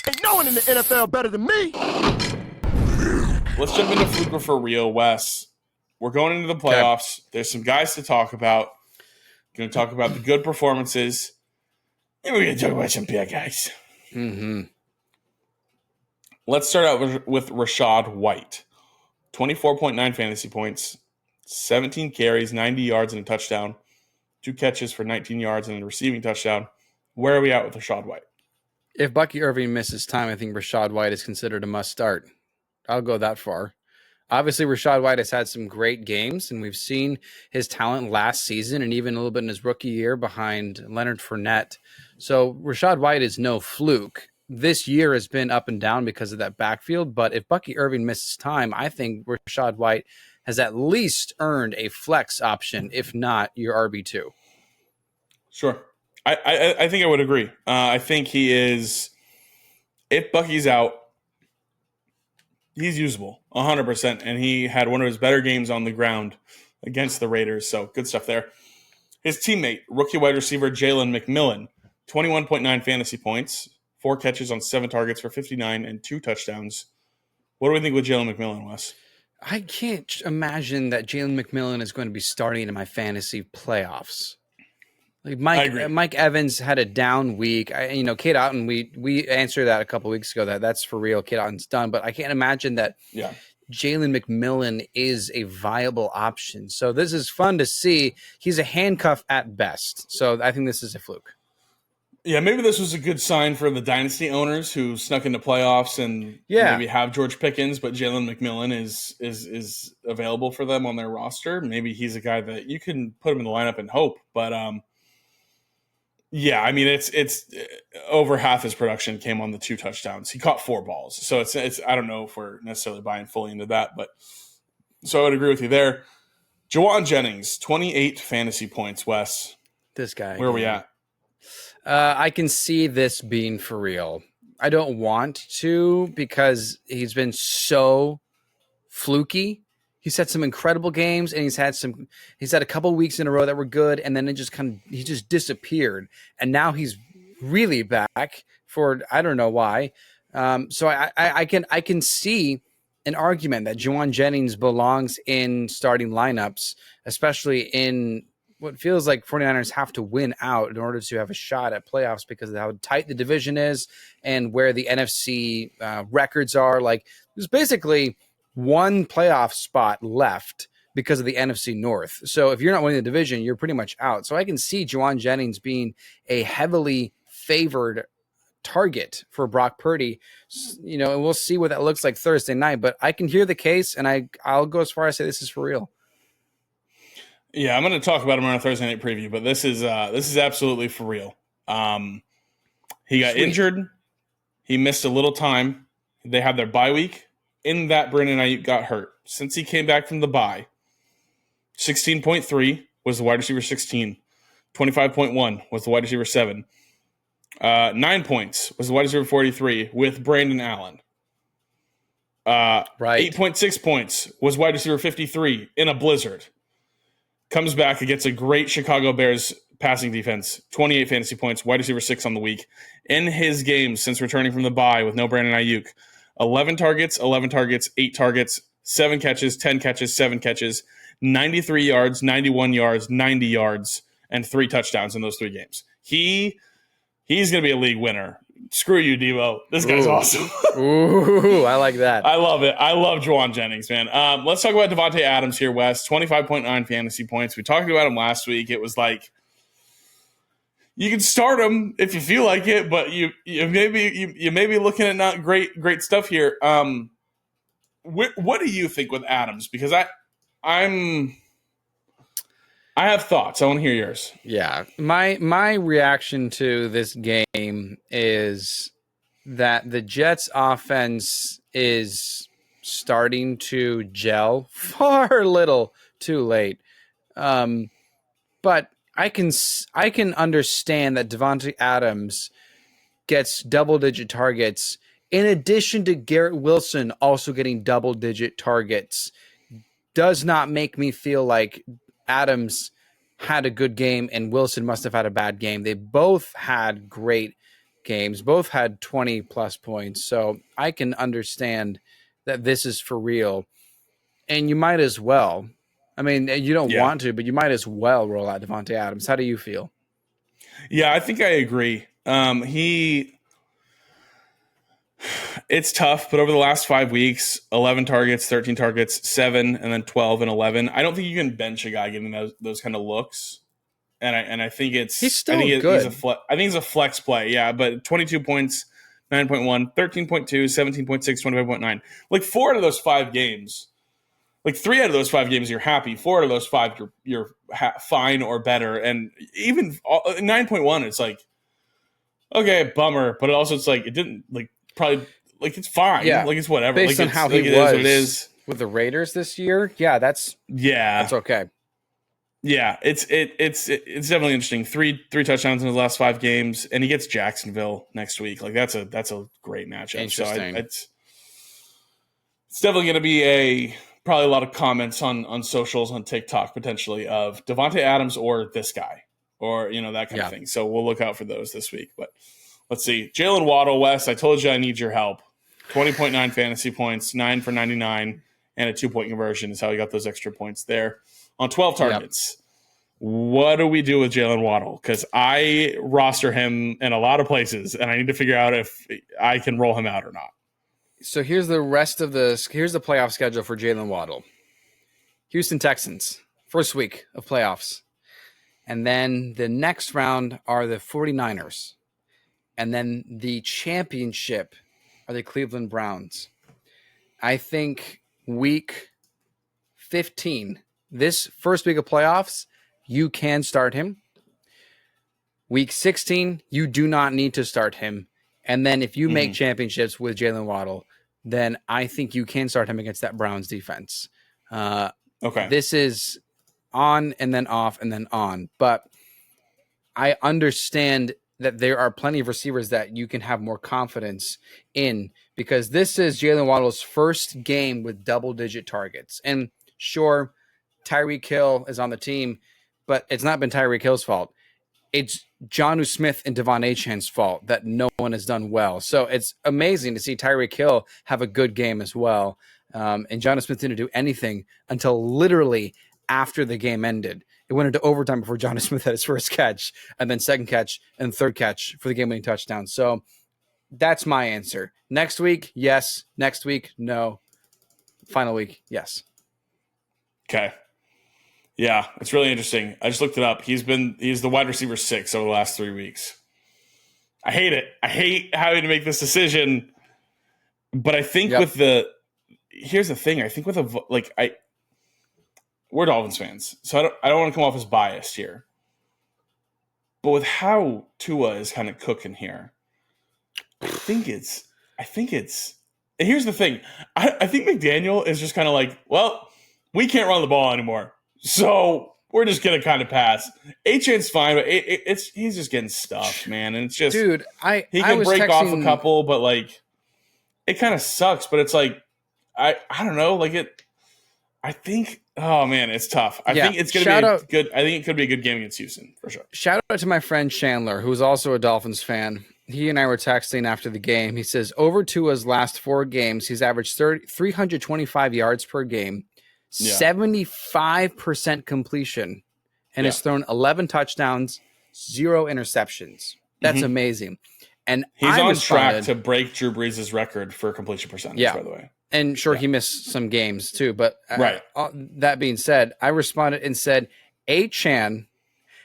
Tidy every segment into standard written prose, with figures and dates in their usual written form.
Ain't no one in the NFL better than me. Let's jump into Fluke for real, Wes. We're going into the playoffs. Okay. There's some guys to talk about. Going to talk about the good performances. And we're going to talk about some bad guys. Mm-hmm. Let's start out with Rachaad White. 24.9 fantasy points, 17 carries, 90 yards, and a touchdown. 2 catches for 19 yards and a receiving touchdown. Where are we at with Rachaad White? If Bucky Irving misses time, I think Rachaad White is considered a must start. I'll go that far. Obviously, Rachaad White has had some great games, and we've seen his talent last season and even a little bit in his rookie year behind Leonard Fournette. So Rachaad White is no fluke. This year has been up and down because of that backfield, but if Bucky Irving misses time, I think Rachaad White has at least earned a flex option, if not your RB2. Sure. I think I would agree. I think he is, if Bucky's out, he's usable 100%, and he had one of his better games on the ground against the Raiders, so good stuff there. His teammate, rookie wide receiver Jalen McMillan, 21.9 fantasy points, 4 catches on 7 targets for 59 and 2 touchdowns. What do we think with Jalen McMillan, Wes? I can't imagine that Jalen McMillan is going to be starting in my fantasy playoffs. Like Mike Evans had a down week. Kate Otten, we answered that a couple weeks ago. That's for real. Kate Otten's done, but I can't imagine that Jalen McMillan is a viable option. So this is fun to see. He's a handcuff at best. So I think this is a fluke. Yeah, maybe this was a good sign for the dynasty owners who snuck into playoffs and maybe have George Pickens, but Jalen McMillan is available for them on their roster. Maybe he's a guy that you can put him in the lineup and hope, but yeah, I mean it's over half his production came on the 2 touchdowns. He caught 4 balls, so it's I don't know if we're necessarily buying fully into that, but so I would agree with you there. Jawan Jennings, 28 fantasy points. Wes, this guy, where are we at? I can see this being for real. I don't want to because he's been so fluky. He's had some incredible games, and he's had a couple weeks in a row that were good, and then he just disappeared. And now he's really back for I don't know why. So I can see an argument that Jawan Jennings belongs in starting lineups, especially in what feels like 49ers have to win out in order to have a shot at playoffs because of how tight the division is and where the NFC records are. Like there's basically one playoff spot left because of the NFC North. So if you're not winning the division, you're pretty much out. So I can see Jawan Jennings being a heavily favored target for Brock Purdy, and we'll see what that looks like Thursday night, but I can hear the case, and I'll go as far as say this is for real. Yeah, I'm going to talk about him on a Thursday night preview, but this is absolutely for real. He got injured. He missed a little time. They had their bye week. In that, Brandon Ayuk got hurt. Since he came back from the bye, 16.3 was the wide receiver 16. 25.1 was the wide receiver 7. 9 points was the wide receiver 43 with Brandon Allen. Right. 8.6 points was wide receiver 53 in a blizzard. Comes back against a great Chicago Bears passing defense. 28 fantasy points, wide receiver 6 on the week. In his games since returning from the bye with no Brandon Ayuk, 11 targets, 8 targets, 7 catches, 10 catches, 7 catches, 93 yards, 91 yards, 90 yards, and 3 touchdowns in those 3 games. He's going to be a league winner. Screw you, Devo. This guy's awesome. Ooh, I like that. I love it. I love Jawan Jennings, man. Let's talk about Devontae Adams here, Wes. 25.9 fantasy points. We talked about him last week. It was like, you can start him if you feel like it, but you may be looking at not great stuff here. What do you think with Adams? Because I have thoughts. I want to hear yours. Yeah, my reaction to this game is that the Jets' offense is starting to gel far little too late. But I can understand that Devontae Adams gets double-digit targets in addition to Garrett Wilson also getting double-digit targets. Does not make me feel like Adams had a good game and Wilson must have had a bad game. They both had great games. Both had 20 plus points. So I can understand that this is for real. And you might as well. I mean, you don't want to, but you might as well roll out Davante Adams. How do you feel? Yeah, I think I agree. It's tough, but over the last 5 weeks, 11 targets, 13 targets, 7, and then 12 and 11. I don't think you can bench a guy getting those kind of looks. And I think he's still good. I think he's a flex play, yeah. But 22 points, 9.1, 13.2, 17.6, 25.9. Like 4 out of those 5 games, like 3 out of those 5 games, you're happy. 4 out of those 5, you're fine or better. And even 9.1, it's like, okay, bummer. But also, it's like it didn't like probably like it's fine. Yeah, like it's whatever. Based like on how like he it was is what it is with the Raiders this year. Yeah, that's okay. Yeah, it's definitely interesting. Three touchdowns in his last 5 games, and he gets Jacksonville next week. Like that's a great matchup. Interesting. So it's definitely going to be probably a lot of comments on socials, on TikTok potentially of Davante Adams or this guy or that kind of thing. So we'll look out for those this week. But let's see, Jalen Waddle, Wes. I told you I need your help. 20.9 fantasy points, 9 for 99, and a 2-point conversion is how he got those extra points there. On 12 targets, What do we do with Jalen Waddle? Because I roster him in a lot of places, and I need to figure out if I can roll him out or not. So here's the playoff schedule for Jalen Waddle. Houston Texans, first week of playoffs. And then the next round are the 49ers. And then the championship are the Cleveland Browns. I think week 15, this first week of playoffs, you can start him. Week 16, you do not need to start him. And then if you make championships with Jalen Waddle, then I think you can start him against that Browns defense. Okay. This is on and then off and then on. But I understand that there are plenty of receivers that you can have more confidence in because this is Jalen Waddle's first game with double-digit targets. And sure, Tyreek Hill is on the team, but it's not been Tyreek Hill's fault. It's Jonnu Smith and Devon Achane's fault that no one has done well. So it's amazing to see Tyreek Hill have a good game as well. And Jonnu Smith didn't do anything until literally after the game ended. It went into overtime before Jonnu Smith had his first catch, and then second catch and third catch for the game-winning touchdown. So that's my answer. Next week, yes. Next week, no. Final week, yes. Okay. Yeah, it's really interesting. I just looked it up. He's the wide receiver 6 over the last 3 weeks. I hate it. I hate having to make this decision. But I think here's the thing. I think we're Dolphins fans, so I don't want to come off as biased here. But with how Tua is kind of cooking here, I think it's. And here's the thing. I think McDaniel is just kind of like, well, we can't run the ball anymore, so we're just gonna kind of pass. Achane's fine, but he's just getting stuffed, man, and it's just, dude. He can break off a couple, but like, it kind of sucks. But it's like, I don't know, like it. I think, oh man, it's tough. I think it's going to be good. I think it could be a good game against Houston for sure. Shout out to my friend Chandler, who's also a Dolphins fan. He and I were texting after the game. He says over Tua's last 4 games, he's averaged 325 yards per game, 75% completion, and has thrown 11 touchdowns, 0 interceptions. That's amazing. And he's on track to break Drew Brees' record for completion percentage, by the way. And sure, he missed some games too. But right. That being said, I responded and said, Achane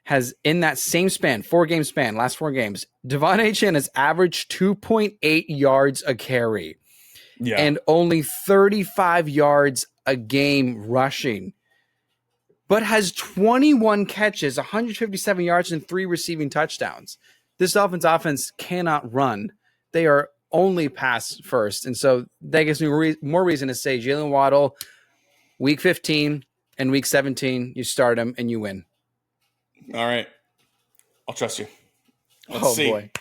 has, in that same span, 4-game span, last 4 games, Devon Achane has averaged 2.8 yards a carry and only 35 yards a game rushing, but has 21 catches, 157 yards, and 3 receiving touchdowns. This Dolphins offense cannot run. They are only pass first. And so that gives me more reason to say Jalen Waddle, week 15 and week 17, you start him and you win. All right. I'll trust you. Let's see. Boy.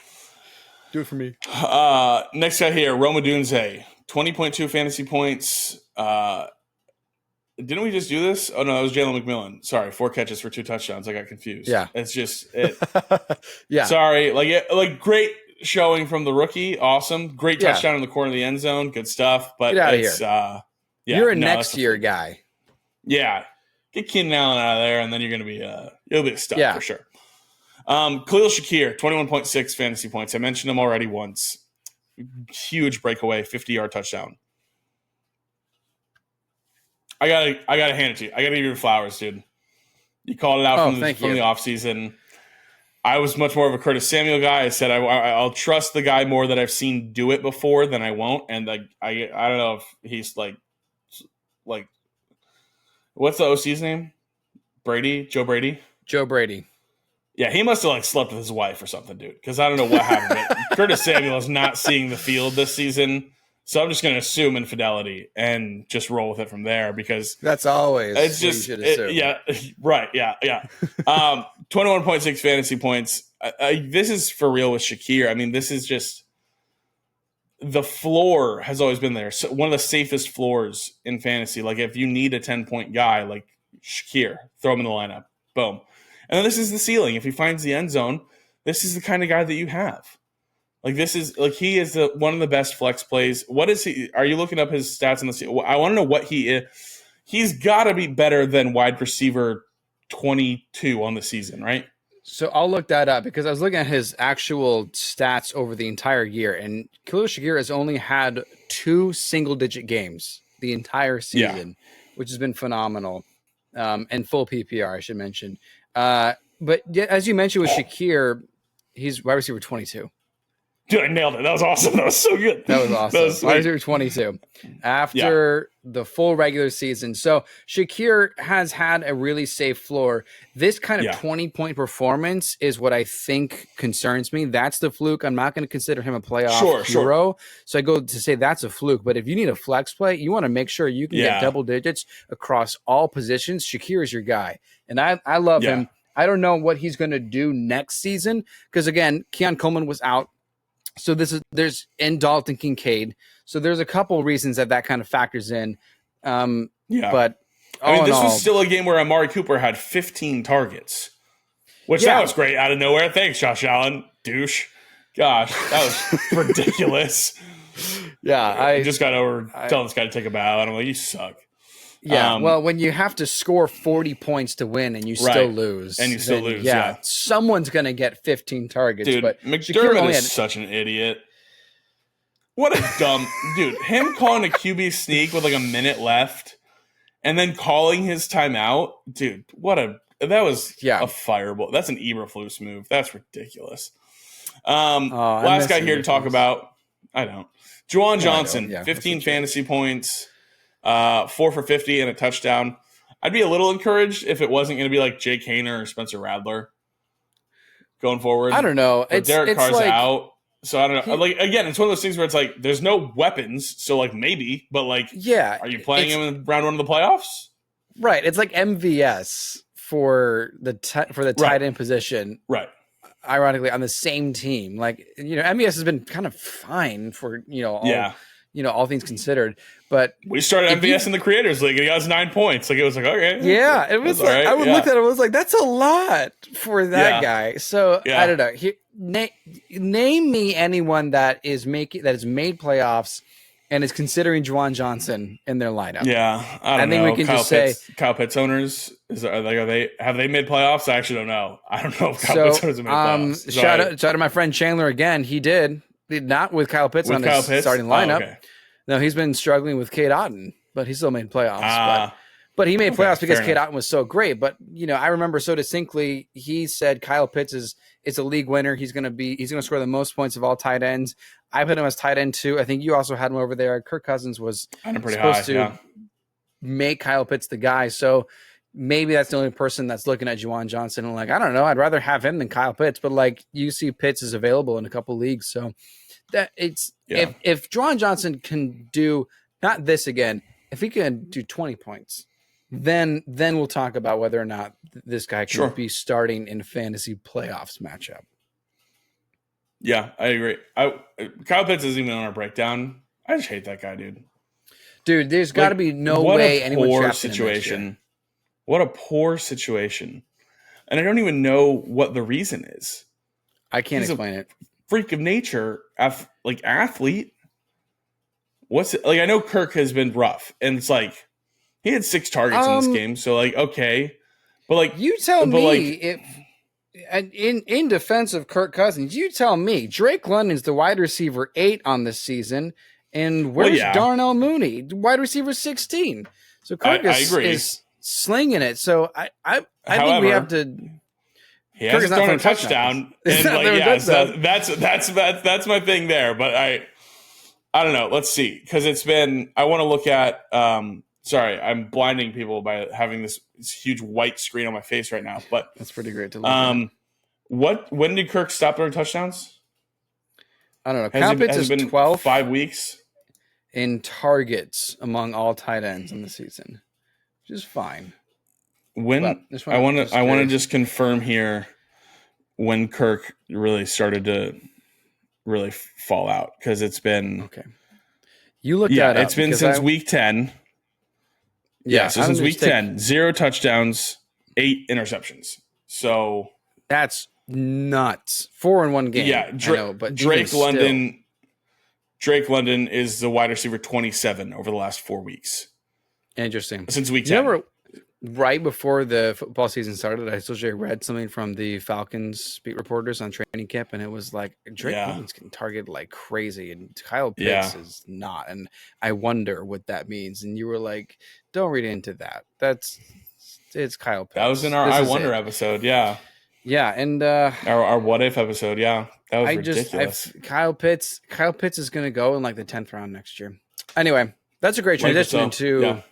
Do it for me. Next guy here, Roma Dunze, 20.2 fantasy points. Didn't we just do this? Oh, no, that was Jalen McMillan. Sorry, 4 catches for 2 touchdowns. I got confused. Yeah. It's just, yeah. Sorry. Like great. showing from the rookie. Awesome. Great touchdown in the corner of the end zone. Good stuff. But get out of it's, here. You're a next year guy. Yeah. Get Keenan Allen out of there, and then you're going to be you'll be a stud for sure. Khalil Shakir, 21.6 fantasy points. I mentioned him already once. Huge breakaway, 50-yard touchdown. I gotta hand it to you. I gotta give you flowers, dude. You called it out from the offseason. I was much more of a Curtis Samuel guy. I said I'll trust the guy more that I've seen do it before than I won't. And I don't know if he's like what's the OC's name? Joe Brady. Yeah, he must have slept with his wife or something, dude. Because I don't know what happened. But Curtis Samuel is not seeing the field this season, so I'm just going to assume infidelity and just roll with it from there. Because that's always it's just right. Yeah. 21.6 fantasy points. This is for real with Shakir. I mean, this is just the floor has always been there. So one of the safest floors in fantasy. Like if you need a 10-point guy like Shakir, throw him in the lineup. Boom. And then this is the ceiling. If he finds the end zone, this is the kind of guy that you have. This is he is one of the best flex plays. What is he? Are you looking up his stats on the ceiling? I want to know what he is. He's got to be better than wide receiver 22 on the season, right? So I'll look that up because I was looking at his actual stats over the entire year, and Khalil Shakir has only had 2 single-digit games the entire season, which has been phenomenal, and full PPR, I should mention. But as you mentioned with Shakir, he's wide receiver 22. Dude, I nailed it. That was awesome. That was so good. That was awesome. Wide receiver 22 after the full regular season. So Shakir has had a really safe floor. This kind of 20-point performance is what I think concerns me. That's the fluke. I'm not going to consider him a playoff hero. So I go to say that's a fluke. But if you need a flex play, you want to make sure you can get double digits across all positions. Shakir is your guy. And I love him. I don't know what he's going to do next season because, again, Keon Coleman was out. So there's Dalton Kincaid. So there's a couple reasons that kind of factors in. But this was still a game where Amari Cooper had 15 targets, which that was great out of nowhere. Thanks, Josh Allen, douche. Gosh, that was ridiculous. I just got over telling this guy to take a bow, and I'm like, you suck. Yeah, well, when you have to score 40 points to win and you still lose. And you still lose, someone's going to get 15 targets. Dude, but McDermott is such an idiot. What a dumb... dude, him calling a QB sneak with a minute left and then calling his timeout. Dude, that was a fireball. That's an Eberflus move. That's ridiculous. Last guy here to talk about... I don't. Juwan Johnson, 15 fantasy points. 4 for 50 and a touchdown. I'd be a little encouraged if it wasn't going to be like Jake Haener or Spencer Radler going forward. I don't know. Derek Carr's out, so I don't know. Again, it's one of those things where it's there's no weapons, so maybe, but are you playing him in round 1 of the playoffs? Right. It's like MVS for the tight end position. Right. Ironically, on the same team, MVS has been kind of fine for all things considered. But we started MVS in the Creators League, and he has 9 points. It was okay. Yeah, it was I would look at it. I was like, that's a lot for that guy. So I don't know. Name me anyone that has made playoffs and is considering Juwan Johnson in their lineup. Yeah, I think we can say Kyle Pitts owners have they made playoffs? I actually don't know. I don't know if Kyle Pitts owners have made playoffs. Shout out to my friend Chandler again. He did not with Kyle Pitts on his starting lineup. Okay. No, he's been struggling with Cade Otton, but he still made playoffs. But he made playoffs because Cade Otton was so great. But I remember so distinctly. He said Kyle Pitts is a league winner. He's going to score the most points of all tight ends. I put him as tight end 2. I think you also had him over there. Kirk Cousins was supposed to make Kyle Pitts the guy. So maybe that's the only person that's looking at Juwan Johnson and I don't know. I'd rather have him than Kyle Pitts. But you see, Pitts is available in a couple leagues, so. That if Juwan Johnson can do not this again, if he can do 20 points, then we'll talk about whether or not this guy can be starting in fantasy playoffs matchup. Yeah, I agree. Kyle Pitts isn't even on our breakdown. I just hate that guy, dude. Dude, there's got to be no way anyone drafts him next year. What a poor situation, and I don't even know what the reason is. I can't explain it. freak of nature, athlete. What's it like? I know Kirk has been rough, and it's like he had 6 targets in this game, so like okay, but like you tell me if in defense of Kirk Cousins, you tell me Drake London's the wide receiver 8 on this season, and where's Darnell Mooney, wide receiver 16? So Kirk is slinging it. So I think we have to. He hasn't thrown a touchdown, and that's my thing there. But I don't know. Let's see, because it's been. I want to look at. Sorry, I'm blinding people by having this huge white screen on my face right now. But that's pretty great to look at. When did Kirk stop throwing touchdowns? I don't know. Kyle is been 12 5 weeks in targets among all tight ends in the season, which is fine. When I want to just confirm here when Kirk really started to really fall out, because it's been okay. You look that up. It's been since week 10. Yeah, so since week 10, 0 touchdowns, 8 interceptions. So that's nuts. 4 in one game. Yeah, Drake London is the wide receiver 27 over the last 4 weeks. Interesting. Since week 10. Remember, right before the football season started, I still read something from the Falcons beat reporters on training camp, and it was like Drake London's getting targeted like crazy, and Kyle Pitts is not. And I wonder what that means. And you were like, don't read into that. It's Kyle Pitts. That was in our I Wonder episode, yeah. Yeah, and our what if episode, yeah. That was ridiculous. Kyle Pitts is going to go in like the 10th round next year. Anyway, that's a great transition into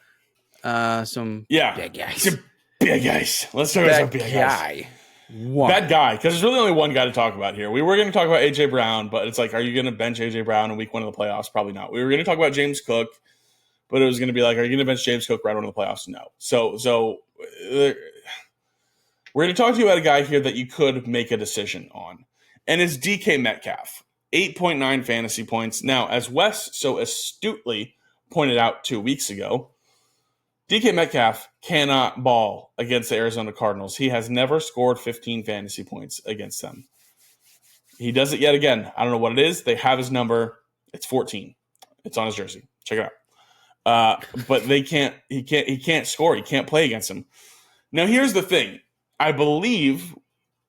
some big guys. Some big guys. Let's talk about some big guys. Bad guy, because there's really only one guy to talk about here. We were going to talk about A.J. Brown, but it's like, are you going to bench A.J. Brown in week 1 of the playoffs? Probably not. We were going to talk about James Cook, but it was going to be like, are you going to bench James Cook right into the playoffs? No. So we're going to talk to you about a guy here that you could make a decision on, and it's DK Metcalf. 8.9 fantasy points. Now, as Wes so astutely pointed out 2 weeks ago, DK Metcalf cannot ball against the Arizona Cardinals. He has never scored 15 fantasy points against them. He does it yet again. I don't know what it is. They have his number. It's 14. It's on his jersey. Check it out. But he can't score. He can't play against him. Now, here's the thing. I believe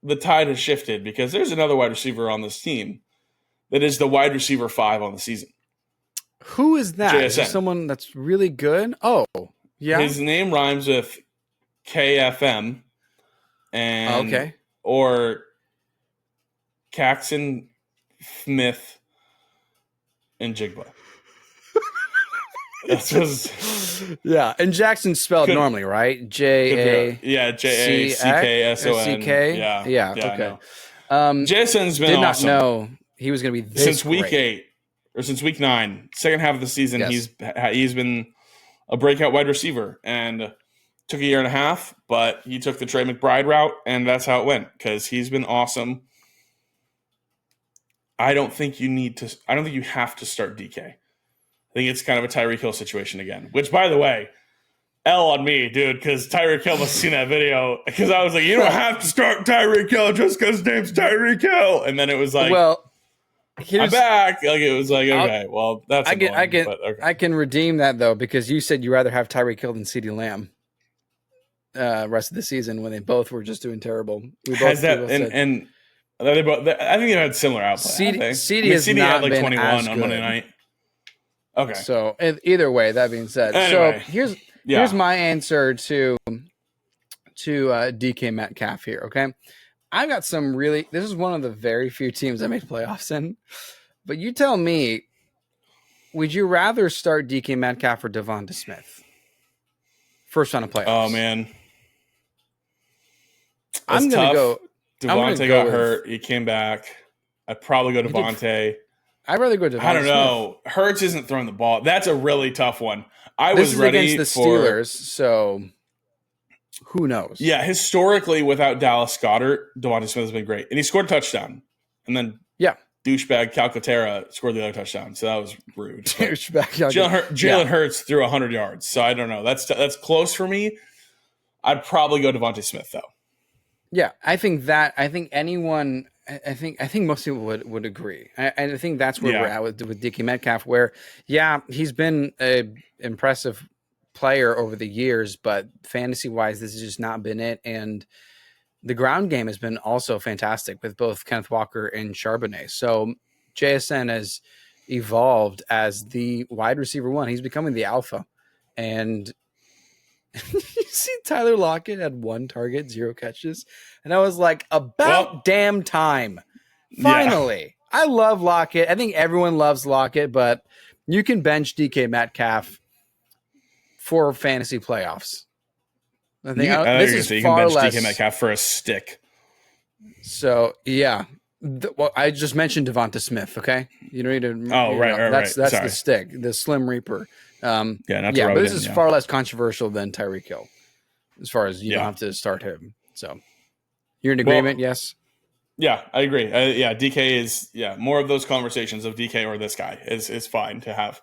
the tide has shifted, because there's another wide receiver on this team that is the wide receiver 5 on the season. Who is that? JSN. Is there someone that's really good? Oh, yeah. His name rhymes with KFM and or Jaxon Smith-Njigba. That's yeah, and Jackson's spelled normally, right? J-A-C-K-S-O-N. Yeah. Okay. Jason's been did not awesome. know he was going to be this since week great. 8 or since week 9, second half of the season. He's been a breakout wide receiver, and took a year and a half, but he took the Trey McBride route, and that's how it went, because he's been awesome. I don't think you have to start DK. I think it's kind of a Tyreek Hill situation again, which, by the way, L on me, dude, because Tyreek Hill must have seen that video, because I was like, you don't have to start Tyreek Hill just because his name's Tyreek Hill. And then it was like, I'm back. Like, it was like, okay, well, that's I can redeem that, though, because you said you'd rather have Tyreek Hill than CeeDee Lamb rest of the season, when they both were just doing terrible. I think they had similar output. CeeDee has not had like been 21 as on Monday night. Okay. So either way, that being said, anyway, so here's my answer to DK Metcalf here. Okay, I've got some this is one of the very few teams I made playoffs in, but you tell me, would you rather start DK Metcalf or Devonta Smith? First round of playoffs. Oh man, I'm gonna go. Devontae got hurt. He came back. I'd probably go Devontae. I'd rather go Devonta I don't know. Smith. Hurts isn't throwing the ball. That's a really tough one. This is ready against the Steelers, so who knows? Yeah, historically, without Dallas Goedert, Devonta Smith has been great, and he scored a touchdown. And then douchebag Calcaterra scored the other touchdown, so that was rude. Jalen Hurts threw 100 yards, so I don't know. That's close for me. I'd probably go Devonta Smith though. Yeah, I think anyone I think most people would agree. I think that's where Yeah. we're at with DK Metcalf, where he's been a impressive player over the years, but fantasy wise, this has just not been it. And the ground game has been also fantastic with both Kenneth Walker and Charbonnet. So JSN has evolved as the wide receiver one. He's becoming the alpha. And you see Tyler Lockett had 1 target, 0 catches. And I was like, damn time. Finally. Yeah. I love Lockett. I think everyone loves Lockett, but you can bench DK Metcalf for fantasy playoffs. I think this is you far can bench less. DK Metcalf for a stick. So, yeah. Well, I just mentioned Devonta Smith, okay? You don't need to. Right. That's the stick, the Slim Reaper. But this is far less controversial than Tyreek Hill, as far as you don't have to start him. So, you're in agreement, yes? Yeah, I agree. DK is more of those conversations of DK or this guy is fine to have.